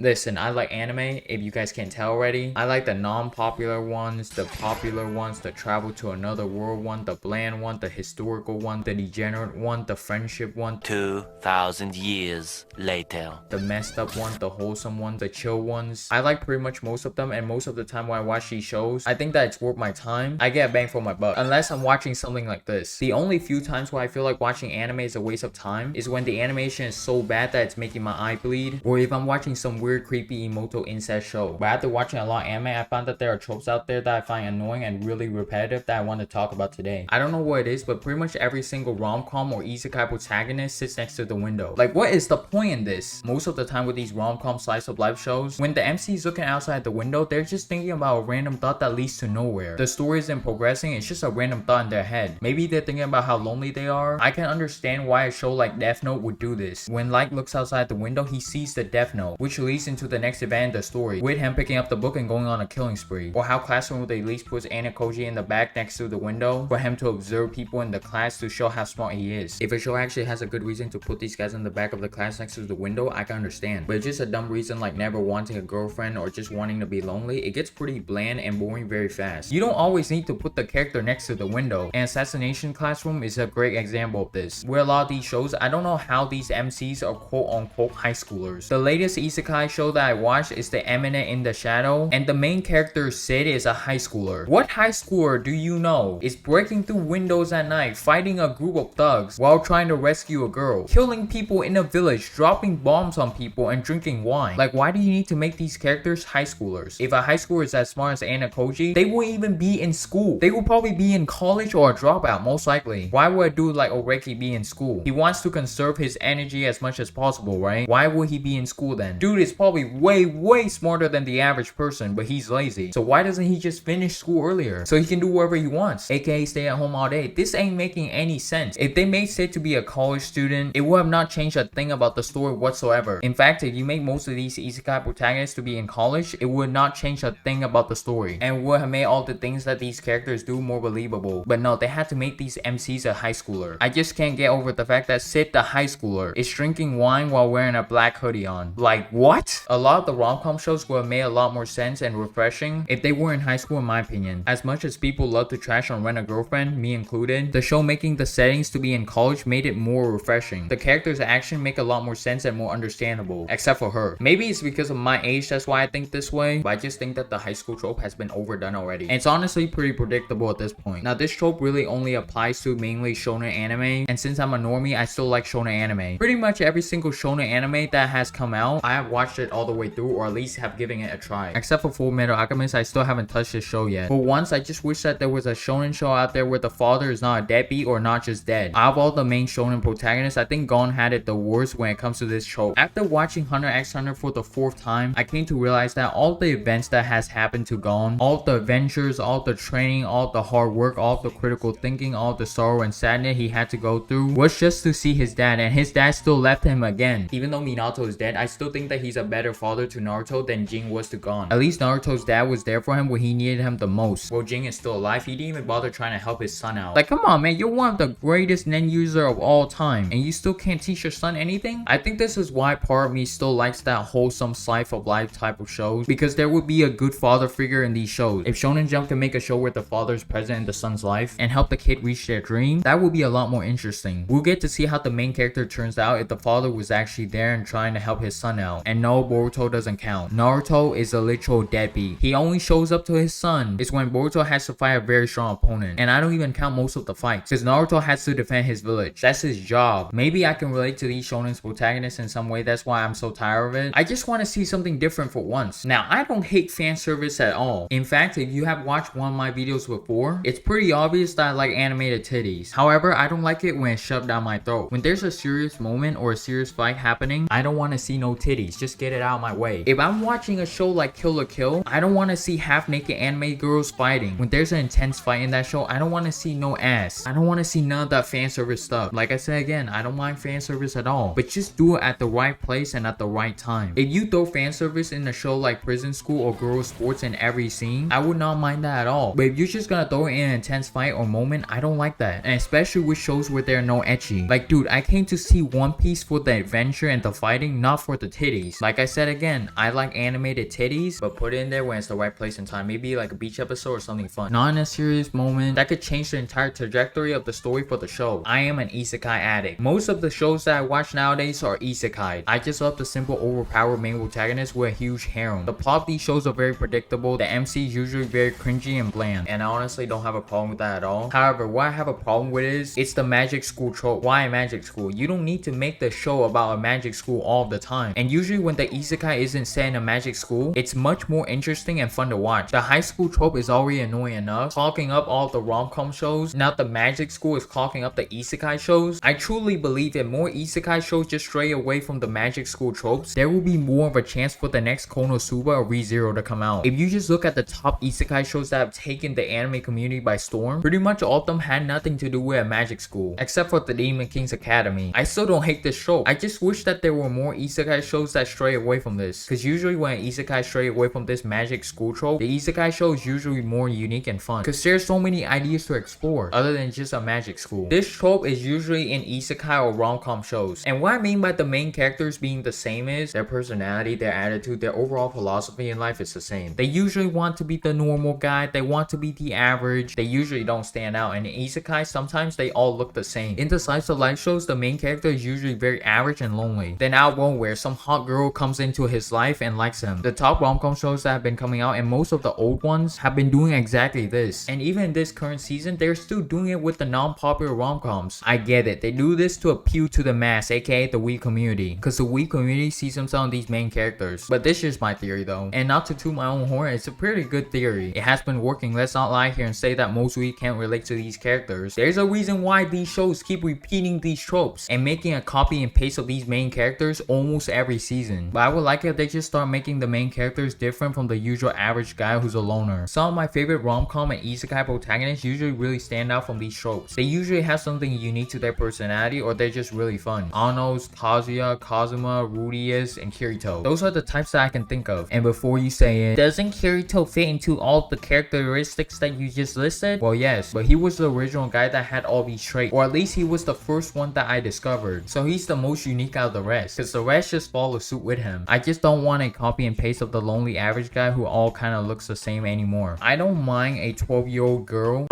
Listen, I like anime, if you guys can't tell already. I like the non-popular ones, the popular ones, the travel to another world one, the bland one, the historical one, the degenerate one, the friendship one, 2,000 years later. the messed up one, the wholesome one, the chill ones. I like pretty much most of them, and most of the time when I watch these shows, I think that it's worth my time. I get a bang for my buck, unless I'm watching something like this. The only few times where I feel like watching anime is a waste of time is when the animation is so bad that it's making my eye bleed, or if I'm watching some weird creepy emoto incest show. But after watching a lot of anime, I found that there are tropes out there that I find annoying and really repetitive that I want to talk about today. I don't know what it is, but pretty much every single rom-com or isekai protagonist sits next to the window. Like, what is the point in this? Most of the time with these rom-com slice of life shows, when the MC is looking outside the window, they're just thinking about a random thought that leads to nowhere. The story isn't progressing, it's just a random thought in their head. Maybe they're thinking about how lonely they are. I can understand why a show like Death Note would do this. When Light looks outside the window, he sees the Death Note, which leads into the next event in the story, with him picking up the book and going on a killing spree. Or how Classroom with Elise puts Anna Koji in the back next to the window for him to observe people in the class to show how smart he is. If a show actually has a good reason to put these guys in the back of the class next to the window, I can understand. But it's just a dumb reason like never wanting a girlfriend or just wanting to be lonely, it gets pretty bland and boring very fast. You don't always need to put the character next to the window, and Assassination Classroom is a great example of this. Where a lot of these shows, I don't know how these MCs are quote-unquote high schoolers. The latest isekai show that I watched is The Eminent in the Shadow, and the main character Sid is a high schooler. What high schooler do you know is breaking through windows at night, fighting a group of thugs while trying to rescue a girl, killing people in a village, dropping bombs on people, and drinking wine? Like, why do you need to make these characters high schoolers? If a high schooler is as smart as Anna Koji, they wouldn't even be in school. They will probably be in college or a dropout, most likely. Why would a dude like Oreki be in school? He wants to conserve his energy as much as possible, right? Why would he be in school then? Dude is probably way smarter than the average person, but he's lazy. So why doesn't he just finish school earlier so he can do whatever he wants, aka stay at home all day? This ain't making any sense. If they made Sid to be a college student, it would have not changed a thing about the story whatsoever. In fact, if you make most of these isekai protagonists to be in college, it would not change a thing about the story, and would have made all the things that these characters do more believable. But no, they had to make these MCs a high schooler. I just can't get over the fact that Sid, the high schooler, is drinking wine while wearing a black hoodie on. Like, what? A lot of the rom-com shows would have made a lot more sense and refreshing if they were in high school, in my opinion. As much as people love to trash on Rent a Girlfriend, me included, the show making the settings to be in college made it more refreshing. The characters' action make a lot more sense and more understandable, except for her. Maybe it's because of my age that's why I think this way, but I just think that the high school trope has been overdone already. And it's honestly pretty predictable at this point. Now, this trope really only applies to mainly shonen anime, and since I'm a normie, I still like shonen anime. Pretty much every single shonen anime that has come out, I have watched it all the way through, or at least have given it a try. Except for Full Metal Alchemist, I still haven't touched this show yet. For once, I just wish that there was a shonen show out there where the father is not a deadbeat or not just dead. Out of all the main shonen protagonists, I think Gon had it the worst when it comes to this trope. After watching Hunter x Hunter for the 4th time, I came to realize that all the events that has happened to Gon, all the adventures, all the training, all the hard work, all the critical thinking, all the sorrow and sadness he had to go through was just to see his dad, and his dad still left him again. Even though Minato is dead, I still think that he's a better father to Naruto than Jin was to Gon. At least Naruto's dad was there for him when he needed him the most. While Jin is still alive, he didn't even bother trying to help his son out. Like, come on man, you're one of the greatest nen user of all time, and you still can't teach your son anything? I think this is why part of me still likes that wholesome slice of life type of shows, because there would be a good father figure in these shows. If Shonen Jump can make a show where the father is present in the son's life and help the kid reach their dream, that would be a lot more interesting. We'll get to see how the main character turns out if the father was actually there and trying to help his son out. And no, Boruto doesn't count. Naruto is a literal deadbeat. He only shows up to his son is when Boruto has to fight a very strong opponent, and I don't even count most of the fights because Naruto has to defend his village. That's his job. Maybe I can relate to these shonen's protagonists in some way, that's why I'm so tired of it. I just want to see something different for once. Now, I don't hate fan service at all. In fact, if you have watched one of my videos before, it's pretty obvious that I like animated titties. However, I don't like it when it's shoved down my throat. When there's a serious moment or a serious fight happening, I don't want to see no titties. Just get it out of my way. If I'm watching a show like Kill la Kill, I don't want to see half-naked anime girls fighting. When there's an intense fight in that show, I don't want to see no ass. I don't want to see none of that fan service stuff. Like I said again, I don't mind fan service at all, but just do it at the right place and at the right time. If you throw fan service in a show like Prison School or Girls Sports in every scene, I would not mind that at all. But if you're just gonna throw it in an intense fight or moment, I don't like that. And especially with shows where there are no ecchi. Like dude, I came to see One Piece for the adventure and the fighting, not for the titties. Like Like I said again, I like animated titties, but put it in there when it's the right place and time. Maybe like a beach episode or something fun. Not in a serious moment that could change the entire trajectory of the story for the show. I am an isekai addict. Most of the shows that I watch nowadays are isekai. I just love the simple overpowered main protagonist with a huge harem. The plot of these shows are very predictable. The MC is usually very cringy and bland, and I honestly don't have a problem with that at all. However, what I have a problem with is it's the magic school trope. Why a magic school? You don't need to make the show about a magic school all the time. And usually when the isekai isn't set in a magic school, it's much more interesting and fun to watch. The high school trope is already annoying enough, clogging up all the rom-com shows. Now the magic school is clogging up the isekai shows. I truly believe that more isekai shows just stray away from the magic school tropes, there will be more of a chance for the next Konosuba or ReZero to come out. If you just look at the top isekai shows that have taken the anime community by storm, pretty much all of them had nothing to do with a magic school, except for the Demon King's Academy. I still don't hate this show. I just wish that there were more isekai shows that stray away from this, because usually when an isekai stray away from this magic school trope, the isekai show is usually more unique and fun, because there's so many ideas to explore other than just a magic school. This trope is usually in isekai or rom-com shows, and what I mean by the main characters being the same is their personality, their attitude, their overall philosophy in life is the same. They usually want to be the normal guy, they want to be the average, they usually don't stand out, and in isekai sometimes they all look the same. In the slice of life shows, the main character is usually very average and lonely. Then out of nowhere, some hot girl comes into his life and likes him. The top rom-com shows that have been coming out, and most of the old ones, have been doing exactly this. And even in this current season, they're still doing it with the non-popular rom-coms. I get it, they do this to appeal to the mass, aka the weeb community, because the weeb community sees themselves in these main characters. But this is my theory though, and not to toot my own horn, it's a pretty good theory. It has been working. Let's not lie here and say that most weeb can't relate to these characters. There's a reason why these shows keep repeating these tropes and making a copy and paste of these main characters almost every season. But I would like it if they just start making the main characters different from the usual average guy who's a loner. Some of my favorite rom-com and isekai protagonists usually really stand out from these tropes. They usually have something unique to their personality, or they're just really fun. Annoys, Kazuya, Kazuma, Rudius, and Kirito. Those are the types that I can think of. And before you say it, doesn't Kirito fit into all the characteristics that you just listed? Well, yes, but he was the original guy that had all these traits, or at least he was the first one that I discovered. So he's the most unique out of the rest, because the rest just follow suit with him. I just don't want a copy and paste of the lonely average guy who all kind of looks the same anymore. I don't mind a 12-year-old girl.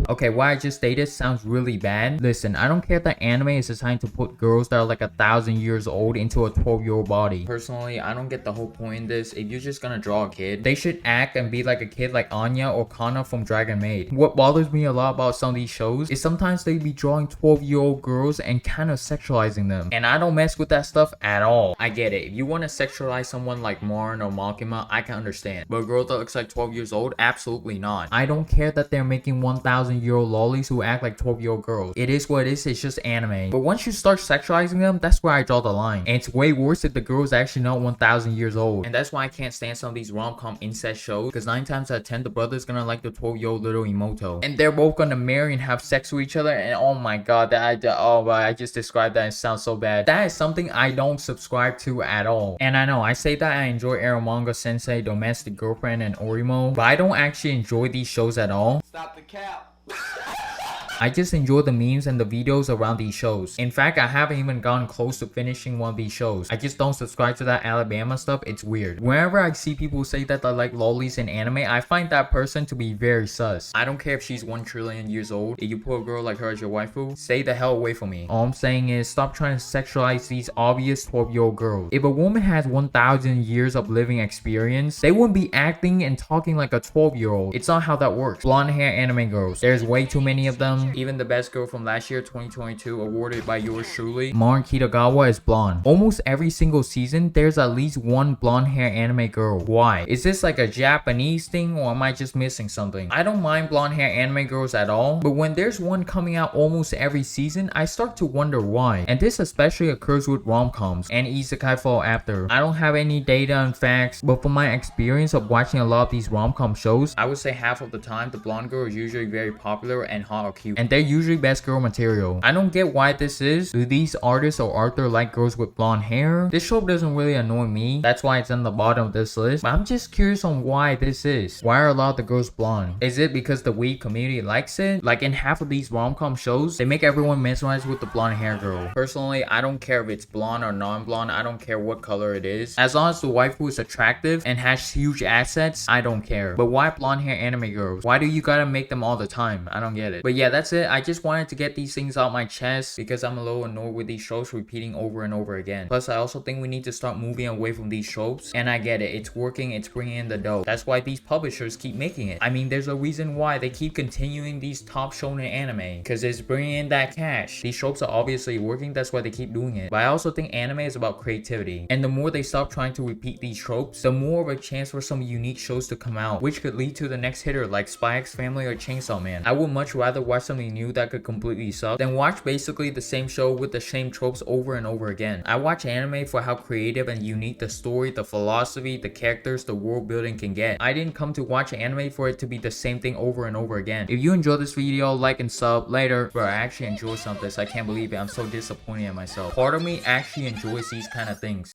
Okay, what I just stated sounds really bad. Listen, I don't care if the anime is designed to put girls that are like 1,000 years old into a 12-year-old body. Personally, I don't get the whole point in this. If you're just gonna draw a kid, they should act and be like a kid like Anya or Kana from Dragon Maid. What bothers me a lot about some of these shows is sometimes they be drawing 12-year-old girls and kind of sexualizing them. And I don't mess with that stuff at all. I get it. If you want to sexualize someone like Marin or Makima, I can understand. But a girl that looks like 12 years old, absolutely not. I don't care that they're making 1,000-year-old lollies who act like 12-year-old girls. It is what it is, it's just anime. But once you start sexualizing them, that's where I draw the line. And it's way worse if the girl is actually not 1,000 years old. And that's why I can't stand some of these rom-com incest shows, because 9 times out of 10, the brother's gonna like the 12-year-old little Emoto. And they're both gonna marry and have sex with each other, and oh my god, I just described that and it sounds so bad. That is something I don't subscribe to at all. And I know, I say that I enjoy Eromanga Sensei, Domestic Girlfriend, and Orimo, but I don't actually enjoy these shows at all. Stop the cap. I just enjoy the memes and the videos around these shows. In fact, I haven't even gotten close to finishing one of these shows. I just don't subscribe to that Alabama stuff. It's weird. Whenever I see people say that they like lollies in anime, I find that person to be very sus. I don't care if she's 1 trillion years old. If you put a girl like her as your waifu, stay the hell away from me. All I'm saying is stop trying to sexualize these obvious 12-year-old girls. If a woman has 1,000 years of living experience, they wouldn't be acting and talking like a 12-year-old. It's not how that works. Blonde hair anime girls. There's way too many of them. Even the best girl from last year, 2022, awarded by yours truly, Marin Kitagawa, is blonde. Almost every single season, there's at least one blonde hair anime girl. Why? Is this like a Japanese thing, or am I just missing something? I don't mind blonde hair anime girls at all, but when there's one coming out almost every season, I start to wonder why. And this especially occurs with rom-coms and isekai fall after. I don't have any data and facts, but from my experience of watching a lot of these rom-com shows, I would say half of the time the blonde girl is usually very popular and hot or cute. cute, and they're usually best girl material. I don't get why this is. Do these artists or author like girls with blonde hair? This trope doesn't really annoy me. That's why it's on the bottom of this list. But I'm just curious on why this is. Why are a lot of the girls blonde? Is it because the weeb community likes it? Like in half of these rom-com shows, they make everyone mesmerized with the blonde hair girl. Personally, I don't care if it's blonde or non-blonde. I don't care what color it is. As long as the waifu is attractive and has huge assets, I don't care. But why blonde hair anime girls? Why do you gotta make them all the time? I don't get it. But yeah, that's it. I just wanted to get these things out my chest because I'm a little annoyed with these shows repeating over and over again. Plus, I also think we need to start moving away from these tropes. And I get it. It's working. It's bringing in the dough. That's why these publishers keep making it. I mean, there's a reason why they keep continuing these top shonen anime because it's bringing in that cash. These tropes are obviously working. That's why they keep doing it. But I also think anime is about creativity. And the more they stop trying to repeat these tropes, the more of a chance for some unique shows to come out, which could lead to the next hitter like Spy X Family or Chainsaw Man. I would much rather watch something new that could completely suck than watch basically the same show with the same tropes over and over again. I watch anime for how creative and unique the story, the philosophy, the characters, the world building can get. I didn't come to watch anime for it to be the same thing over and over again. If you enjoyed this video, like and sub later. Bro, I actually enjoy some of this. I can't believe it. I'm so disappointed in myself. Part of me actually enjoys these kind of things.